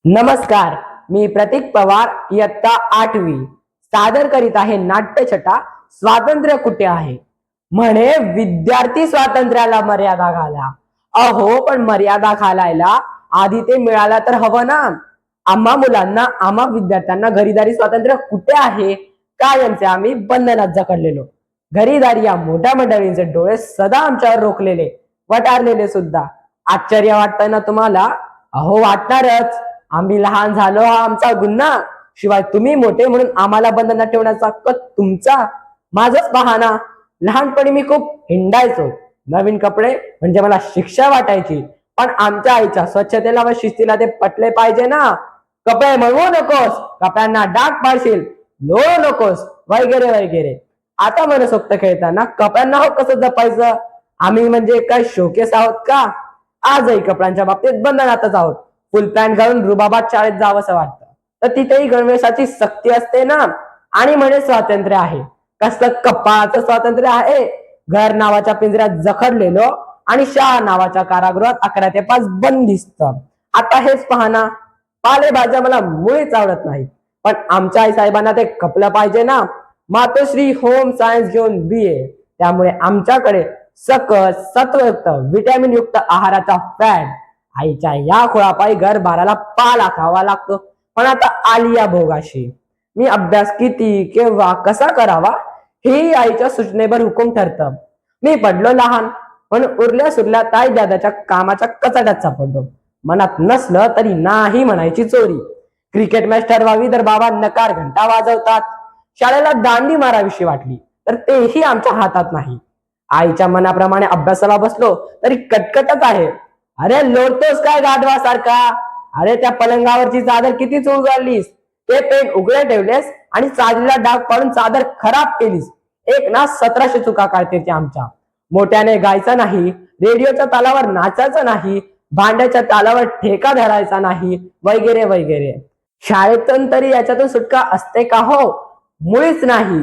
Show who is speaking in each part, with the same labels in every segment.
Speaker 1: नमस्कार, मी प्रतीक पवार, इयत्ता 8वी सादर करीत आहे नाट्यछटा स्वातंत्र्य कुठे आहे. म्हणे विद्यार्थी स्वातंत्र्याला मर्यादा घाला. अहो पण मर्यादा घालायला आधी ते मिळाला तर हवं ना. आम्हा मुलांना, आम्हा विद्यार्थ्यांना घरीदारी स्वातंत्र्य कुठे आहे. कायमचे आम्ही बंधनात जखडलेलो. घरीदारी या मोठ्या मंडळींचे डोळे सदा आमच्यावर रोखलेले, वटारलेले सुद्धा. आश्चर्य वाटतंय ना तुम्हाला? अहो वाटणारच. आम्ही लहान झालो हा आमचा गुन्हा. शिवाय तुम्ही मोठे म्हणून आम्हाला बंधनात ठेवण्याचा कट तुमचा. माझच पहा ना, लहानपणी मी खूप हिंडायचो. नवीन कपडे म्हणजे मला शिक्षा वाटायची. पण आमच्या आईच्या स्वच्छतेला व शिस्तीला ते पटले पाहिजे ना. कपडे मळवू नकोस, कपड्यांना डाग पाडशील, लोळू नकोस, वगैरे वगैरे. आता मनसोक्त खेळताना कपड्यांना हो कसं जपायचं. आम्ही म्हणजे काय शोकेस आहोत का? आजही कपड्यांच्या बाबतीत बंधनातच आहोत. फुल पॅन्ट घालून रुबाबात शाळेत जावंसं वाटतं, तर तिथेही गणवेशाची सक्ती असते ना. आणि म्हणे स्वातंत्र्य आहे. कसलं कपाळाचं स्वातंत्र्य आहे. घर नावाच्या पिंजऱ्यात जखडलेलो आणि शाळा नावाच्या कारागृहात 11 ते 5 बंदिस्त. आता हेच पहा ना, पालेभाज्या मला मुळीच आवडत नाही, पण आमच्या आई साहेबांना ते खपलं पाहिजे ना. मातोश्री होम सायन्स घेऊन BA, त्यामुळे आमच्याकडे सकस, सत्वयुक्त, व्हिटॅमिन युक्त आहाराचा फॅट. आईच्या या खुळापायी घर बाराला पाला खावा लागतो. पण आता आली या भोगाशी. मी अभ्यास किती, केव्हा, कसा करावा हे आईच्या सूचनेवर हुकूम ठरतं. मी पडलो लहान, पण उरल्या सुरल्या ताई दादाच्या कामाच्या कचाट्यात सापडलो. मनात नसलं तरी नाही म्हणायची चोरी. क्रिकेट मॅच ठरवावी तर बाबा नकार घंटा वाजवतात. शाळेला दांडी मारावीशी वाटली तर तेही आमच्या हातात नाही. आईच्या मनाप्रमाणे अभ्यासाला बसलो तरी कटकटच आहे. अरे लोटतोस काय गाढवा सारखा. अरे त्या पलंगावरची चादर किती चुळगाळलीस. ते पेन उघडे ठेवलेस आणि चादरीला डाग पाडून चादर खराब केलीस. एक ना 1700 चुका काढते ते आमच्या. मोठ्याने गायचं नाही, रेडिओच्या तालावर नाचायचं नाही, भांड्याच्या तालावर ठेका धरायचा नाही, वगैरे वगैरे. शाळेतून तरी याच्यातून सुटका असते का हो? मुळीच नाही.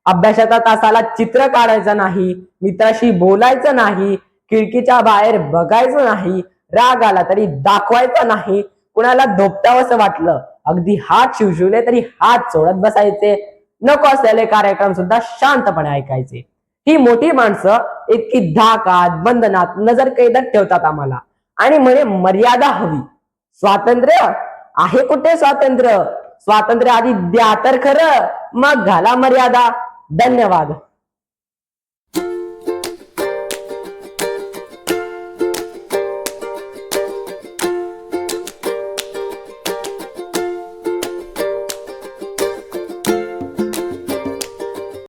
Speaker 1: अभ्यासाच्या तासाला चित्र काढायचं नाही, मित्राशी बोलायचं नाही, खिडकीच्या बाहेर बघायचं नाही, राग आला तरी दाखवायचा नाही, कुणाला धोपटावंसं वाटलं अगदी हात शिवशिवले तरी हात सोडत बसायचे. नको असलेले कार्यक्रम सुद्धा शांतपणे ऐकायचे. ही मोठी माणसं इतकी धाकात, बंधनात, नजर कैदात ठेवतात आम्हाला आणि म्हणे मर्यादा हवी. स्वातंत्र्य आहे कुठे स्वातंत्र्य? स्वातंत्र्य आधी द्या तर खरं, मग घाला मर्यादा. धन्यवाद.